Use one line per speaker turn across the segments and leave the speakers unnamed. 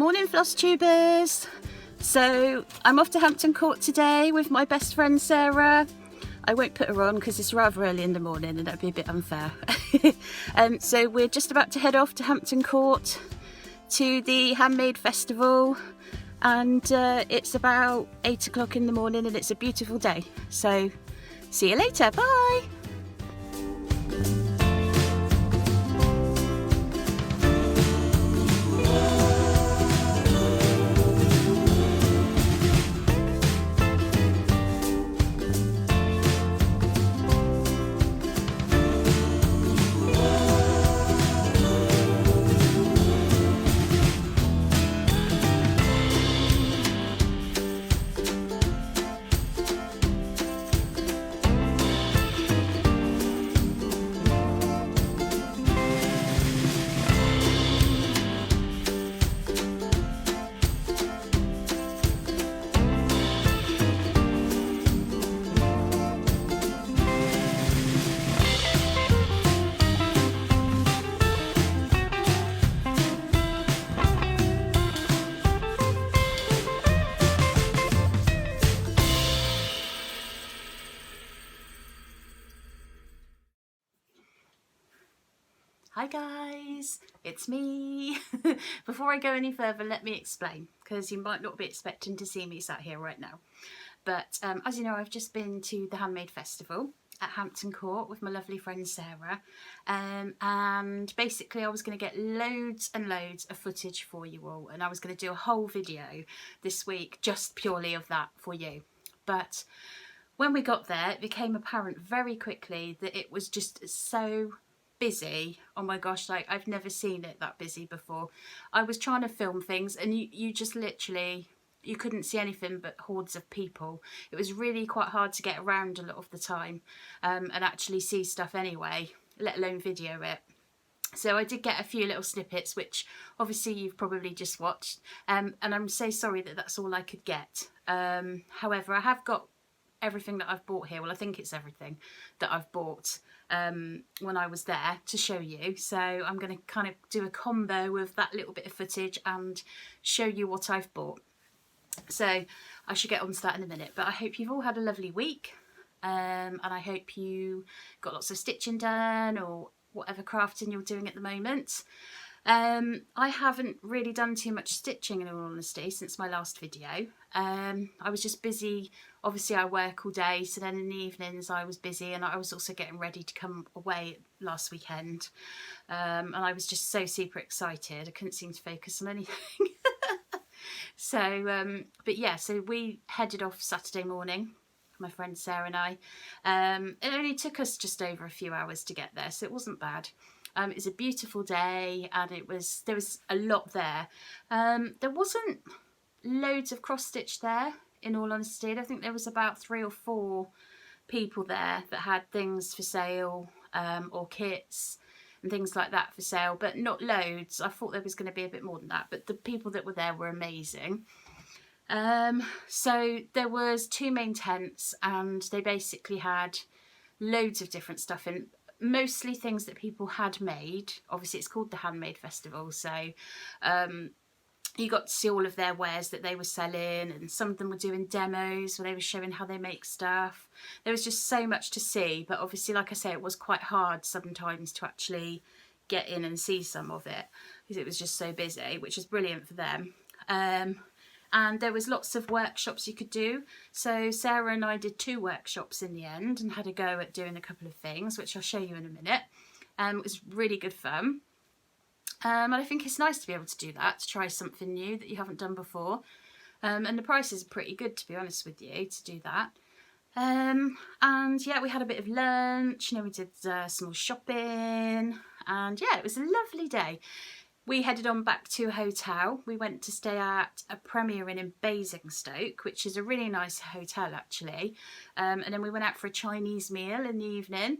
Morning Flosstubers! So I'm off to Hampton Court today with my best friend Sarah. I won't put her on because it's rather early in the morning and that'd be a bit unfair. So we're just about to head off to Hampton Court to the Handmade Festival, and it's about 8 o'clock in the morning and it's a beautiful day. So see you later, bye! Hi guys, it's me. Before I go any further, let me explain, because you might not be expecting to see me sat here right now. But as you know, I've just been to the Handmade Festival at Hampton Court with my lovely friend Sarah, and basically I was going to get loads and loads of footage for you all, and I was going to do a whole video this week just purely of that for you. But when we got there, it became apparent very quickly that it was just so busy. Oh my gosh, like I've never seen it that busy before. I was trying to film things and you just literally, you couldn't see anything but hordes of people. It was really quite hard to get around a lot of the time and actually see stuff anyway, let alone video it. So I did get a few little snippets, which obviously you've probably just watched, and I'm so sorry that that's all I could get. However, I have got everything that I've bought here. Well, I think it's everything that I've bought when I was there to show you. So I'm going to kind of do a combo of that little bit of footage and show you what I've bought. So I should get on to that in a minute, but I hope you've all had a lovely week, and I hope you got lots of stitching done or whatever crafting you're doing at the moment. I haven't really done too much stitching in all honesty since my last video. I was just busy. Obviously I work all day, so then in the evenings I was busy, and I was also getting ready to come away last weekend, and I was just so super excited I couldn't seem to focus on anything. So but yeah, so we headed off Saturday morning, my friend Sarah and I. It only took us just over a few hours to get there, so it wasn't bad. It was a beautiful day, and there was a lot there. There wasn't loads of cross stitch there, in all honesty. I think there was about 3 or 4 people there that had things for sale, or kits and things like that for sale, but not loads. I thought there was going to be a bit more than that, but the people that were there were amazing. So there was 2 main tents, and they basically had loads of different stuff in, mostly things that people had made. Obviously it's called the Handmade Festival, so you got to see all of their wares that they were selling, and some of them were doing demos where they were showing how they make stuff. There was just so much to see, but obviously, like I say, it was quite hard sometimes to actually get in and see some of it because it was just so busy, which is brilliant for them. And there was lots of workshops you could do. So Sarah and I did 2 workshops in the end and had a go at doing a couple of things, which I'll show you in a minute. It was really good fun. And I think it's nice to be able to do that, to try something new that you haven't done before. And the prices are pretty good, to be honest with you, to do that. And yeah, we had a bit of lunch, you know, we did some more shopping, and yeah, it was a lovely day. We headed on back to a hotel. We went to stay at a Premier Inn in Basingstoke, which is a really nice hotel actually. And then we went out for a Chinese meal in the evening.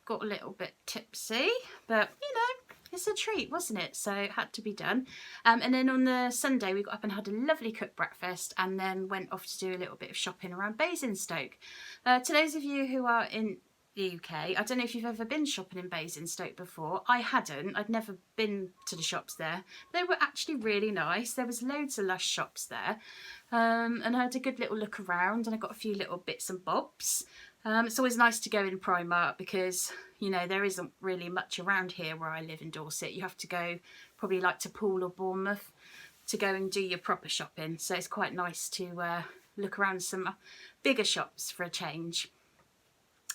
Got a little bit tipsy, but you know, it's a treat, wasn't it? So it had to be done. And then on the Sunday we got up and had a lovely cooked breakfast, and then went off to do a little bit of shopping around Basingstoke. To those of you who are in the UK. I don't know if you've ever been shopping in Basingstoke before. I hadn't. I'd never been to the shops there. They were actually really nice. There was loads of Lush shops there, and I had a good little look around, and I got a few little bits and bobs. It's always nice to go in Primark because, you know, there isn't really much around here where I live in Dorset. You have to go probably like to Poole or Bournemouth to go and do your proper shopping. So it's quite nice to look around some bigger shops for a change.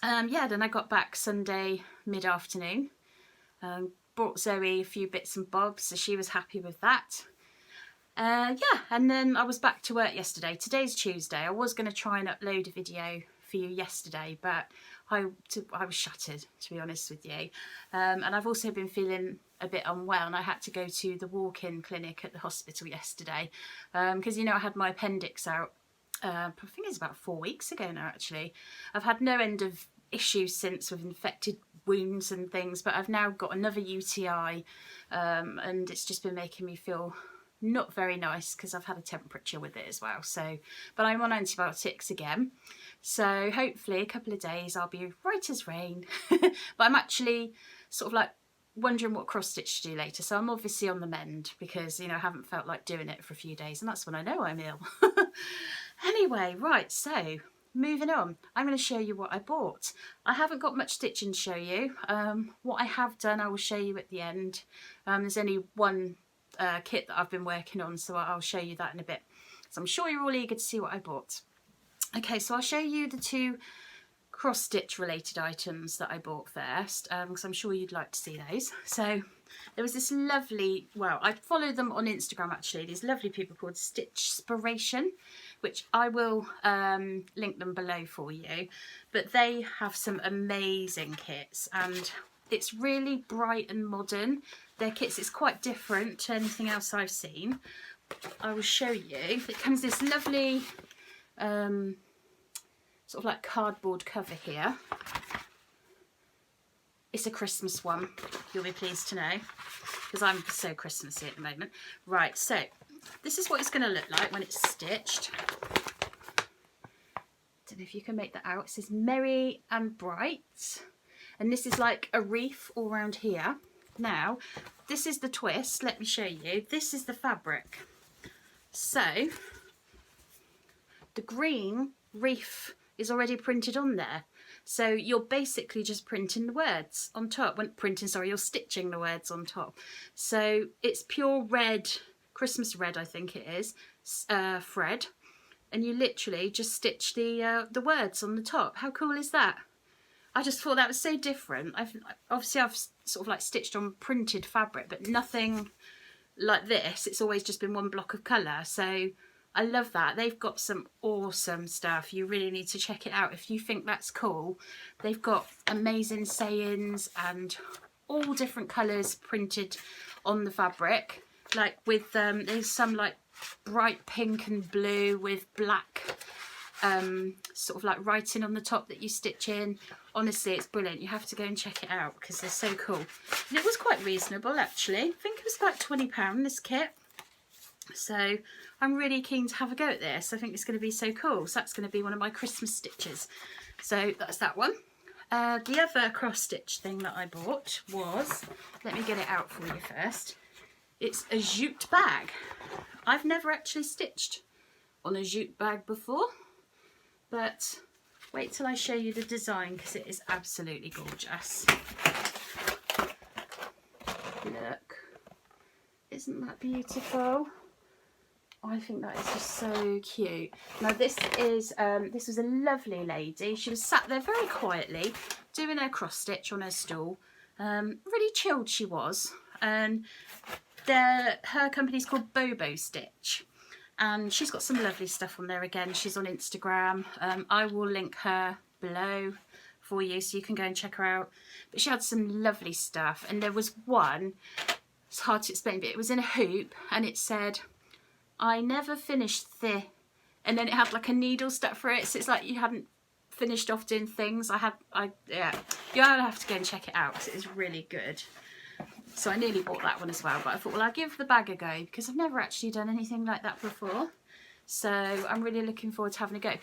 Yeah, then I got back Sunday mid-afternoon. Brought Zoe a few bits and bobs, so she was happy with that. Yeah, and then I was back to work yesterday. Today's Tuesday. I was going to try and upload a video for you yesterday, but I was shattered, to be honest with you. And I've also been feeling a bit unwell, and I had to go to the walk-in clinic at the hospital yesterday because, you know, I had my appendix out. I think it's about 4 weeks ago now, actually. I've had no end of issues since with infected wounds and things, but I've now got another UTI, and it's just been making me feel not very nice because I've had a temperature with it as well. So, but I'm on antibiotics again, so hopefully a couple of days I'll be right as rain. But I'm actually sort of like wondering what cross stitch to do later, so I'm obviously on the mend because, you know, I haven't felt like doing it for a few days, and that's when I know I'm ill. Anyway, right, so moving on, I'm going to show you what I bought. I haven't got much stitching to show you. What I have done I will show you at the end. There's only one kit that I've been working on, so I'll show you that in a bit. So I'm sure you're all eager to see what I bought. Okay, so I'll show you the two cross stitch related items that I bought first, because I'm sure you'd like to see those. So there was this lovely, well, I follow them on Instagram actually, these lovely people called Stitchspiration, which I will link them below for you, but they have some amazing kits, and it's really bright and modern. Their kits is quite different to anything else I've seen. I will show you. It comes this lovely sort of like cardboard cover here. It's a Christmas one, you'll be pleased to know, because I'm so Christmassy at the moment. Right, so this is what it's going to look like when it's stitched. Don't know if you can make that out. It says Merry and Bright, and this is like a wreath all around here. Now, this is the twist. Let me show you. This is the fabric. So, the green wreath is already printed on there. So you're basically just printing the words on top. You're stitching the words on top. So it's pure red, Christmas red I think it is, thread. And you literally just stitch the words on the top. How cool is that? I just thought that was so different. I've sort of like stitched on printed fabric, but nothing like this. It's always just been one block of colour. So I love that. They've got some awesome stuff. You really need to check it out if you think that's cool. They've got amazing sayings and all different colours printed on the fabric. Like with there's some like bright pink and blue with black sort of like writing on the top that you stitch in. Honestly, it's brilliant. You have to go and check it out because they're so cool. And it was quite reasonable actually. I think it was about £20 this kit. So I'm really keen to have a go at this. I think it's going to be so cool. So that's going to be one of my Christmas stitches. So that's that one. The other cross stitch thing that I bought was, let me get it out for you first. It's a jute bag. I've never actually stitched on a jute bag before, but wait till I show you the design because it is absolutely gorgeous. Look, isn't that beautiful? I think that is just so cute. Now this was a lovely lady. She was sat there very quietly doing her cross stitch on her stool. Really chilled she was. And her company's called Bobo Stitch. And she's got some lovely stuff on there again. She's on Instagram. I will link her below for you so you can go and check her out. But she had some lovely stuff. And there was one, it's hard to explain, but it was in a hoop and it said, I never finished the, and then it had like a needle stuck through it, so it's like you hadn't finished off doing things. Yeah, you'll have to go and check it out because it is really good. So I nearly bought that one as well, but I thought, well, I'll give the bag a go because I've never actually done anything like that before. So I'm really looking forward to having a go.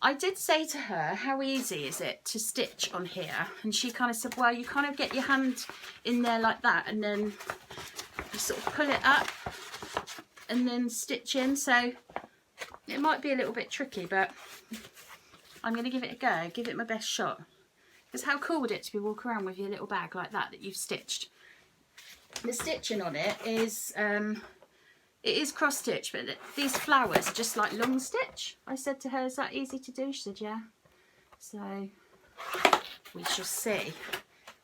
I did say to her, how easy is it to stitch on here? And she kind of said, well, you kind of get your hand in there like that, and then you sort of pull it up and then stitch in. So it might be a little bit tricky, but I'm going to give it a go, give it my best shot. Because how cool would it to be walking around with your little bag like that you've stitched? The stitching on it is cross stitch, but these flowers are just like long stitch. I said to her, is that easy to do? She said, yeah. So we shall see.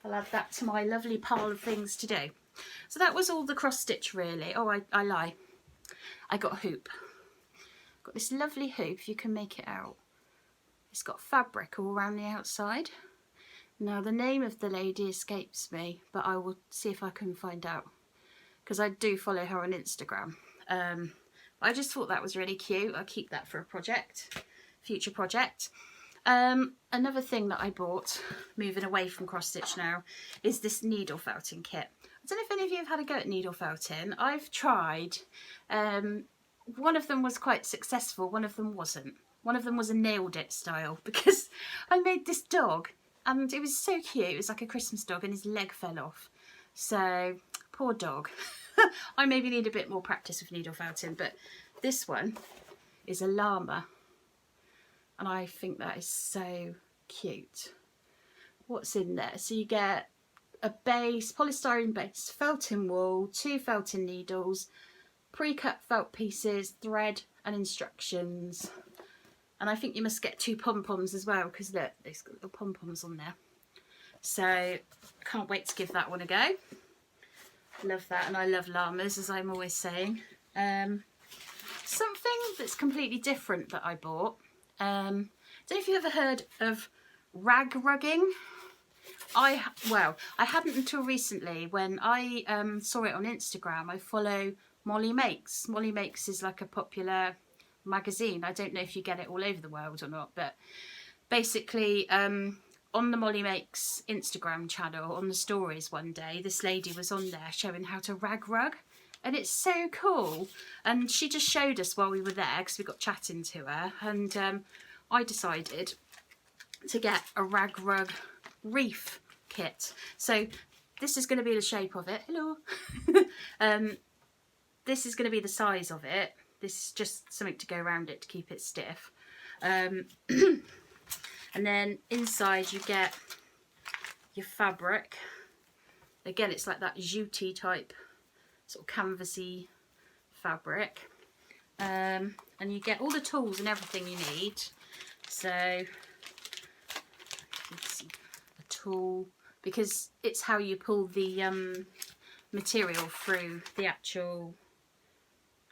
I'll add that to my lovely pile of things to do. So that was all the cross stitch really. Oh, I lie. I got a hoop. Got this lovely hoop, if you can make it out. It's got fabric all around the outside. Now the name of the lady escapes me, but I will see if I can find out, because I do follow her on Instagram. I just thought that was really cute. I'll keep that for a project, future project. Another thing that I bought, moving away from cross stitch now, is this needle felting kit. I don't know if any of you have had a go at needle felting. I've tried. One of them was quite successful, one of them wasn't. One of them was a nailed it style, because I made this dog and it was so cute. It was like a Christmas dog and his leg fell off. So, poor dog. I maybe need a bit more practice with needle felting, but this one is a llama. And I think that is so cute. What's in there? So you get a base, polystyrene base, felting wool, 2 felting needles, pre-cut felt pieces, thread and instructions. And I think you must get 2 pom-poms as well, because look, there's got little pom-poms on there. So I can't wait to give that one a go. Love that, and I love llamas, as I'm always saying. Something that's completely different that I bought. Don't know if you've ever heard of rag rugging. I hadn't until recently, when I saw it on Instagram. I follow Molly Makes. Molly Makes is like a popular magazine. I don't know if you get it all over the world or not, but basically on the Molly Makes Instagram channel, on the stories one day, this lady was on there showing how to rag rug, and it's so cool. And she just showed us while we were there, because we got chatting to her, and I decided to get a rag rug reef kit. So this is going to be the shape of it. Hello. This is going to be the size of it. This is just something to go around it to keep it stiff. And then inside you get your fabric. Again, it's like that jute type, sort of canvasy fabric. And you get all the tools and everything you need. So, a tool, because it's how you pull the material through the actual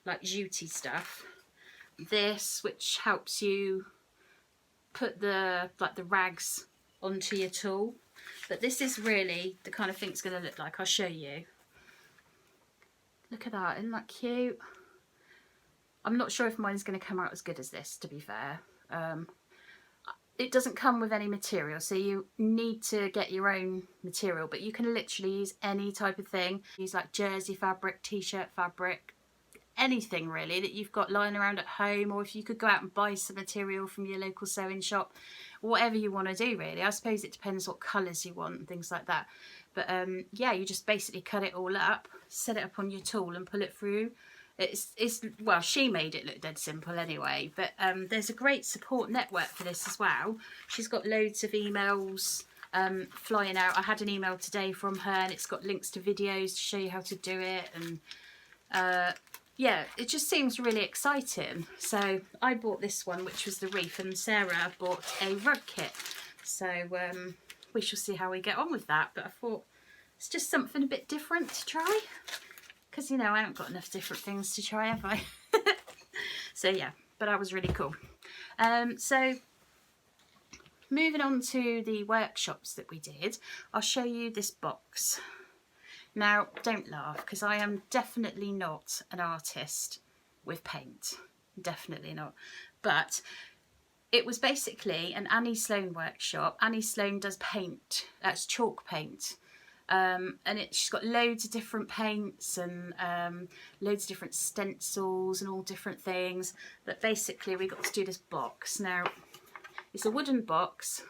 like jutey stuff. This, which helps you put the rags onto your tool. But this is really the kind of thing it's going to look like. I'll show you. Look at that, isn't that cute? I'm not sure if mine's going to come out as good as this, to be fair. It doesn't come with any material, so you need to get your own material, but you can literally use any type of thing. Use like jersey fabric, t-shirt fabric, anything really that you've got lying around at home, or if you could go out and buy some material from your local sewing shop, whatever you want to do really. I suppose it depends what colours you want and things like that. But yeah, you just basically cut it all up, set it up on your tool and pull it through. It's well, she made it look dead simple anyway, but there's a great support network for this as well. She's got loads of emails flying out. I had an email today from her, and it's got links to videos to show you how to do it, and yeah, it just seems really exciting. So I bought this one, which was the reef, and Sarah bought a rug kit. So we shall see how we get on with that, but I thought it's just something a bit different to try. Because, you know, I haven't got enough different things to try, have I? So, yeah, but that was really cool. So, moving on to the workshops that we did, I'll show you this box. Now, don't laugh, because I am definitely not an artist with paint. Definitely not. But it was basically an Annie Sloan workshop. Annie Sloan does paint. That's chalk paint. And she's got loads of different paints and loads of different stencils and all different things. But basically we got to do this box. Now It's a wooden box,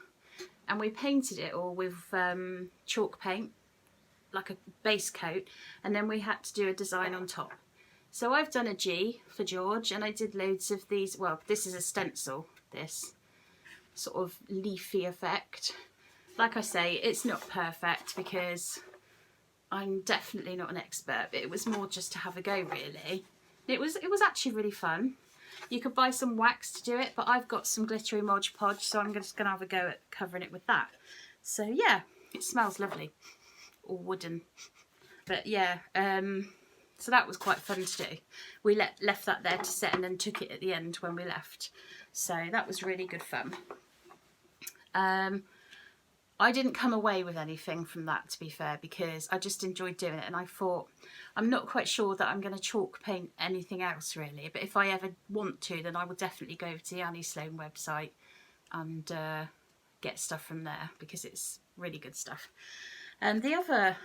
and we painted it all with chalk paint, like a base coat, and then we had to do a design on top. So I've done a G for George, and I did loads of these. Well, this is a stencil, this sort of leafy effect. Like I say, it's not perfect because I'm definitely not an expert, but it was more just to have a go, really. It was actually really fun. You could buy some wax to do it, but I've got some glittery Mod Podge, so I'm just going to have a go at covering it with that. So yeah, it smells lovely, or wooden. But yeah, so that was quite fun to do. We left that there to set and then took it at the end when we left. So that was really good fun. I didn't come away with anything from that, to be fair, because I just enjoyed doing it, and I thought, I'm not quite sure that I'm going to chalk paint anything else really, but if I ever want to, then I will definitely go over to the Annie Sloan website and get stuff from there, because it's really good stuff. And the other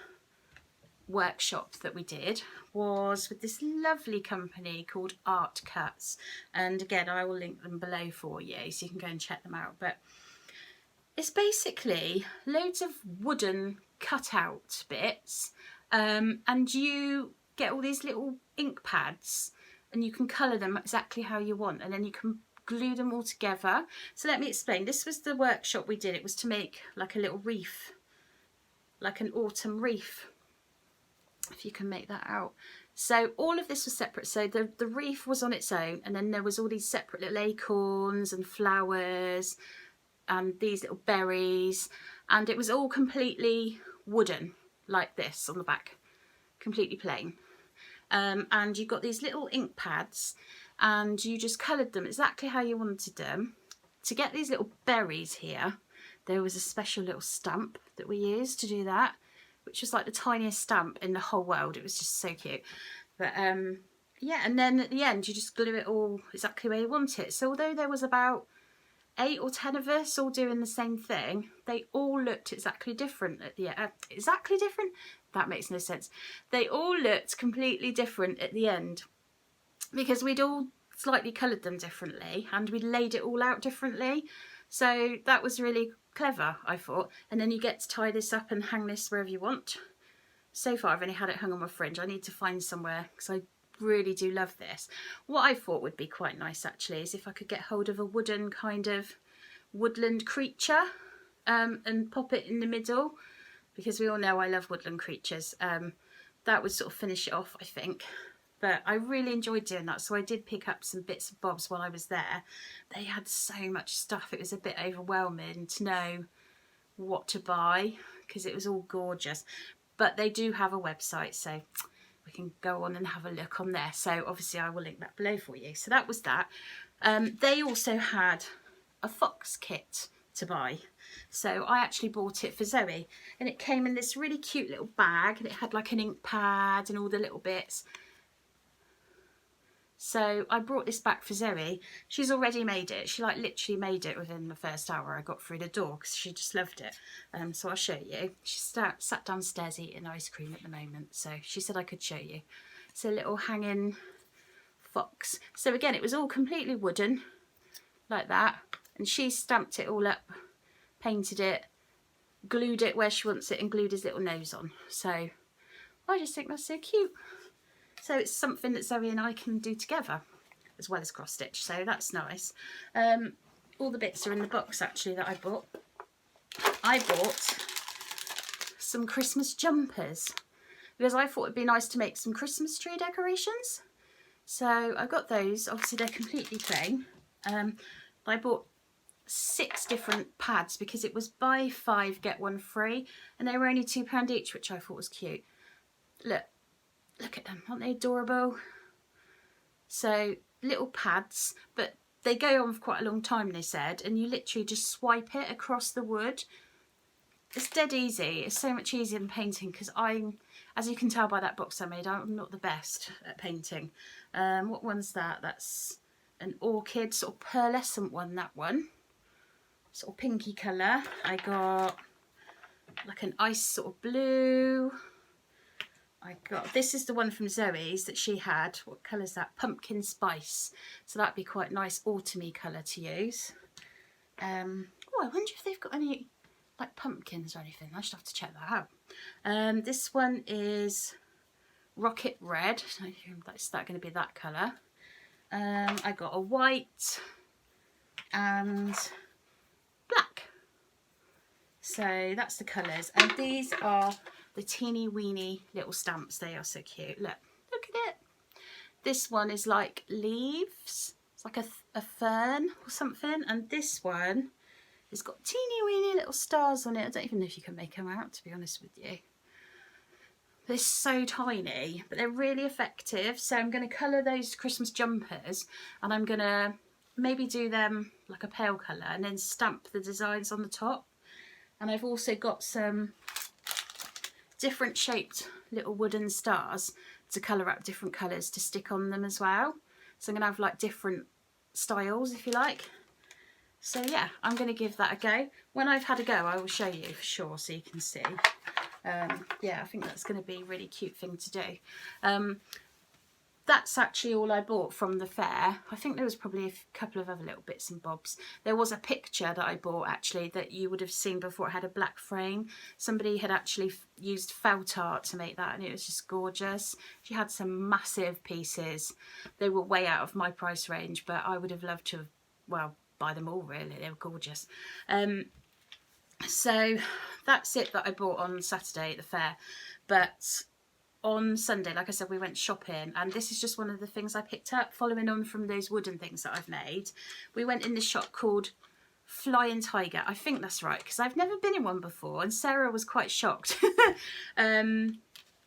workshop that we did was with this lovely company called Art Cuts, and again I will link them below for you so you can go and check them out. But it's basically loads of wooden cutout bits, and you get all these little ink pads and you can colour them exactly how you want, and then you can glue them all together. So let me explain. This was the workshop we did. It was to make like a little wreath, like an autumn wreath, if you can make that out. So all of this was separate. So the wreath was on its own, and then there was all these separate little acorns and flowers and these little berries, and it was all completely wooden, like this on the back, completely plain. And you got these little ink pads, and you just coloured them exactly how you wanted them. To get these little berries here, there was a special little stamp that we used to do that, which was like the tiniest stamp in the whole world. It was just so cute. But yeah, and then at the end you just glue it all exactly where you want it. So although there was about 8 or 10 of us all doing the same thing, they all looked exactly different at the end. Exactly different? That makes no sense. They all looked completely different at the end, because we'd all slightly coloured them differently and we'd laid it all out differently. So that was really clever, I thought. And then you get to tie this up and hang this wherever you want. So far I've only had it hung on my fridge. I need to find somewhere, because I really do love this. What I thought would be quite nice actually is if I could get hold of a wooden kind of woodland creature and pop it in the middle, because we all know I love woodland creatures. That would sort of finish it off, I think. But I really enjoyed doing that, so I did pick up some bits and bobs while I was there. They had so much stuff, it was a bit overwhelming to know what to buy, because it was all gorgeous. But they do have a website, so we can go on and have a look on there. So obviously I will link that below for you. So that was that. They also had a fox kit to buy. So I actually bought it for Zoe, and it came in this really cute little bag, and it had like an ink pad and all the little bits. So I brought this back for Zoe. She's already made it. She like literally made it within the first hour I got through the door, because she just loved it. So I'll show you. She sat downstairs eating ice cream at the moment, so she said I could show you. It's a little hanging fox. So again, it was all completely wooden, like that. And she stamped it all up, painted it, glued it where she wants it, and glued his little nose on. So I just think that's so cute. So it's something that Zoe and I can do together, as well as cross stitch, so that's nice. All the bits are in the box actually that I bought. I bought some Christmas jumpers, because I thought it'd be nice to make some Christmas tree decorations. So I got those. Obviously they're completely plain. I bought 6 different pads, because it was buy 5 get 1 free, and they were only £2 each, which I thought was cute. Look at them, aren't they adorable? So little pads, but they go on for quite a long time, they said, and you literally just swipe it across the wood. It's dead easy. It's so much easier than painting, because as you can tell by that box I made, I'm not the best at painting. What one's that? That's an orchid, sort of pearlescent one, that one. Sort of pinky colour. I got like an ice sort of blue. This is the one from Zoe's that she had. What colour's that? Pumpkin spice. So that'd be quite a nice autumny colour to use. Oh, I wonder if they've got any like pumpkins or anything. I should have to check that out. This one is Rocket Red. Is that going to be that colour? I got a white and black. So that's the colours. And these are the teeny weeny little stamps. They are so cute. Look at it. This one is like leaves. It's like a fern or something. And this one has got teeny weeny little stars on it. I don't even know if you can make them out, to be honest with you. They're so tiny, but they're really effective. So I'm going to colour those Christmas jumpers, and I'm going to maybe do them like a pale colour and then stamp the designs on the top. And I've also got some different shaped little wooden stars to colour up different colours to stick on them as well. So I'm going to have like different styles, if you like. So yeah, I'm going to give that a go. When I've had a go, I will show you for sure so you can see. Yeah, I think that's going to be a really cute thing to do. That's actually all I bought from the fair. I think there was probably a couple of other little bits and bobs. There was a picture that I bought actually that you would have seen before. It had a black frame. Somebody had actually used felt art to make that, and it was just gorgeous. She had some massive pieces. They were way out of my price range, but I would have loved to have, well, buy them all really. They were gorgeous. So that's it that I bought on Saturday at the fair. But on Sunday, like I said, we went shopping, and this is just one of the things I picked up following on from those wooden things that I've made. We went in this shop called Flying Tiger. I think that's right, because I've never been in one before, and Sarah was quite shocked. And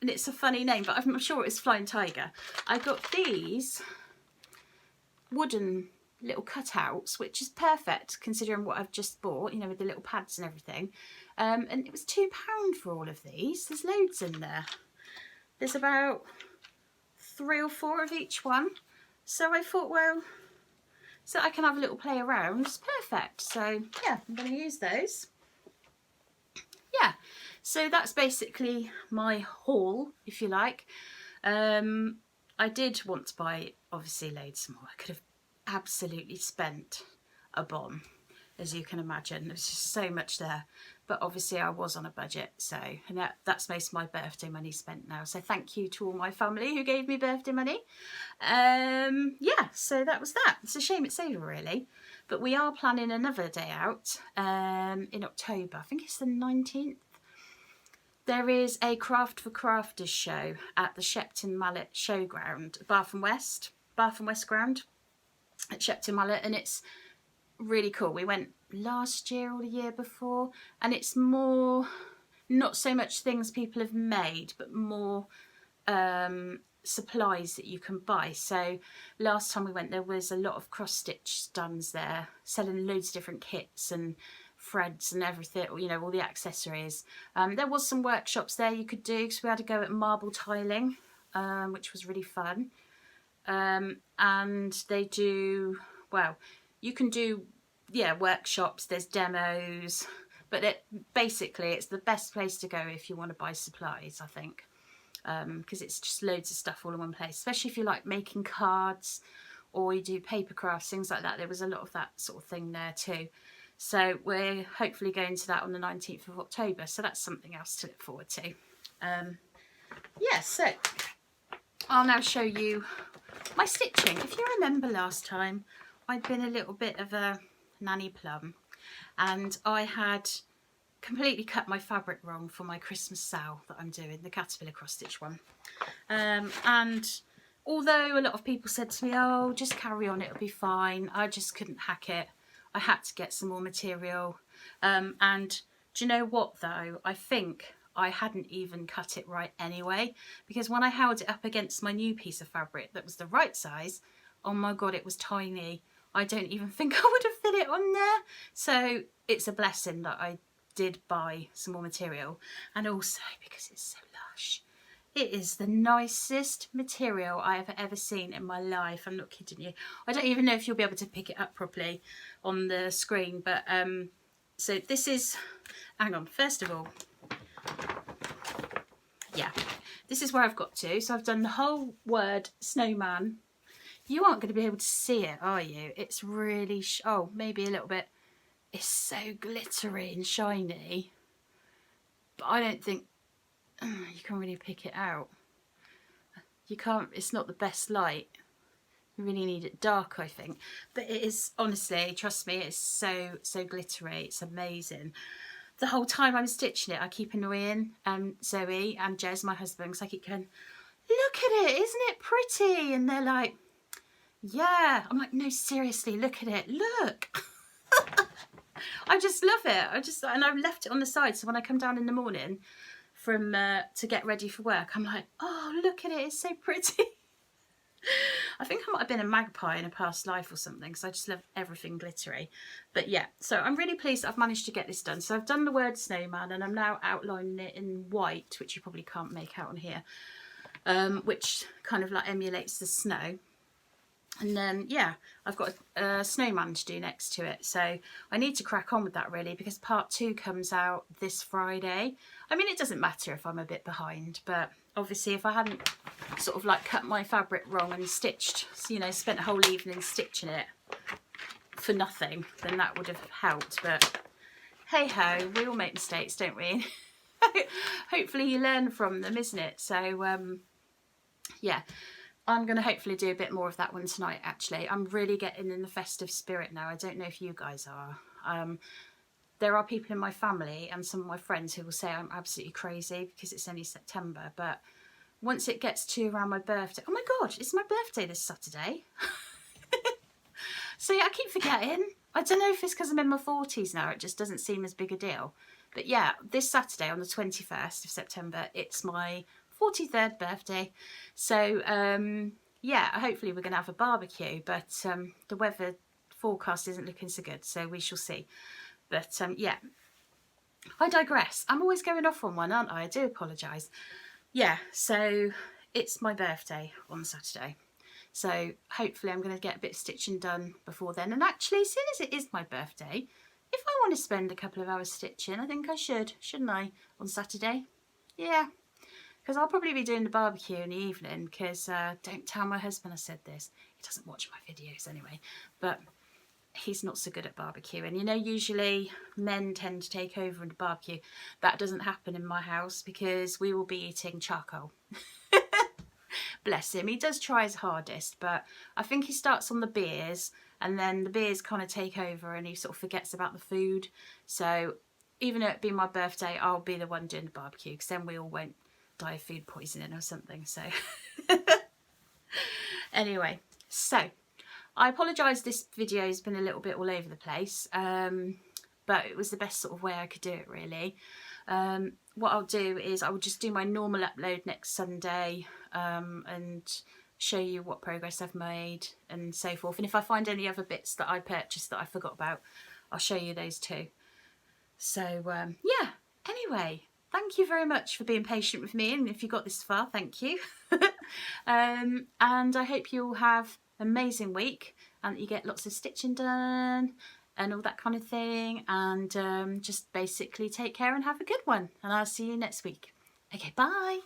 it's a funny name, but I'm sure it's Flying Tiger. I got these wooden little cutouts, which is perfect considering what I've just bought, you know, with the little pads and everything. And it was £2 for all of these. There's loads in there. There's about 3 or 4 of each one. So I thought, well, so I can have a little play around, it's perfect. So yeah, I'm going to use those. Yeah, so that's basically my haul, if you like. I did want to buy, obviously, loads more. I could have absolutely spent a bomb, as you can imagine. There's just so much there, but obviously I was on a budget, so, and that's most of my birthday money spent now, so thank you to all my family who gave me birthday money. Yeah, so that was that. It's a shame it's over really, but we are planning another day out in October. I think it's the 19th. There is a Craft for Crafters show at the Shepton Mallet Showground, Bath and West Ground at Shepton Mallet, and it's really cool. We went last year or the year before, and it's more, not so much things people have made, but more supplies that you can buy. So last time we went, there was a lot of cross stitch stands there selling loads of different kits and threads and everything, you know, all the accessories. There was some workshops there you could do, because we had to go at marble tiling, which was really fun. And they do, well, you can do, yeah, workshops, there's demos, but basically it's the best place to go if you want to buy supplies, I think, because it's just loads of stuff all in one place, especially if you like making cards or you do paper crafts, things like that. There was a lot of that sort of thing there too. So we're hopefully going to that on the 19th of October, so that's something else to look forward to. Yeah, so I'll now show you my stitching. If you remember last time, I'd been a little bit of a nanny plum, and I had completely cut my fabric wrong for my Christmas sale that I'm doing, the Caterpillar cross stitch one. And although a lot of people said to me, oh, just carry on, it'll be fine, I just couldn't hack it. I had to get some more material. And do you know what though? I think I hadn't even cut it right anyway, because when I held it up against my new piece of fabric that was the right size, oh my god, it was tiny. I don't even think I would have fit it on there. So it's a blessing that I did buy some more material, and also because it's so lush. It is the nicest material I have ever seen in my life. I'm not kidding you. I don't even know if you'll be able to pick it up properly on the screen, but so this is, hang on, first of all, yeah, this is where I've got to. So I've done the whole word snowman. You aren't going to be able to see it, are you? It's really, oh, maybe a little bit. is so glittery and shiny, but I don't think you can really pick it out. You can't, it's not the best light. You really need it dark, I think. But it is, honestly, trust me, it's so glittery. It's amazing. The whole time I'm stitching it, I keep annoying Zoe and Jez, my husband, because I keep going, look at it, isn't it pretty? And they're like, yeah. I'm like, no, seriously, look at it, look. I just love it. And I've left it on the side, so when I come down in the morning from to get ready for work, I'm like, oh, look at it, it's so pretty. I think I might have been a magpie in a past life or something, because I just love everything glittery. But yeah, so I'm really pleased that I've managed to get this done. So I've done the word snowman, and I'm now outlining it in white, which you probably can't make out on here, which kind of like emulates the snow. And then, yeah, I've got a snowman to do next to it. So I need to crack on with that, really, because part 2 comes out this Friday. I mean, it doesn't matter if I'm a bit behind, but obviously if I hadn't sort of like cut my fabric wrong and stitched, you know, spent a whole evening stitching it for nothing, then that would have helped. But hey ho, we all make mistakes, don't we? Hopefully you learn from them, isn't it? So yeah, I'm going to hopefully do a bit more of that one tonight, actually. I'm really getting in the festive spirit now. I don't know if you guys are. There are people in my family and some of my friends who will say I'm absolutely crazy because it's only September. But once it gets to around my birthday... Oh my God, it's my birthday this Saturday. So yeah, I keep forgetting. I don't know if it's because I'm in my 40s now. It just doesn't seem as big a deal. But yeah, this Saturday on the 21st of September, it's my 43rd birthday. So yeah, hopefully we're going to have a barbecue, but the weather forecast isn't looking so good, so we shall see. But yeah, I digress. I'm always going off on one, aren't I? I do apologise. Yeah, so it's my birthday on Saturday. So hopefully I'm going to get a bit of stitching done before then. And actually, as soon as it is my birthday, if I want to spend a couple of hours stitching, I think I should, shouldn't I, on Saturday? Yeah, because I'll probably be doing the barbecue in the evening, because don't tell my husband I said this. He doesn't watch my videos anyway, but he's not so good at barbecuing. You know, usually men tend to take over in the barbecue. That doesn't happen in my house because we will be eating charcoal. Bless him. He does try his hardest, but I think he starts on the beers and then the beers kind of take over and he sort of forgets about the food. So even though it be my birthday, I'll be the one doing the barbecue, because then we all won't die of food poisoning or something. So anyway, so I apologise, this video has been a little bit all over the place, but it was the best sort of way I could do it, really. What I'll do is I will just do my normal upload next Sunday and show you what progress I've made and so forth. And if I find any other bits that I purchased that I forgot about, I'll show you those too. So yeah, anyway, thank you very much for being patient with me, and if you got this far, thank you. And I hope you all have an amazing week and that you get lots of stitching done and all that kind of thing, and just basically take care and have a good one, and I'll see you next week. Okay, bye.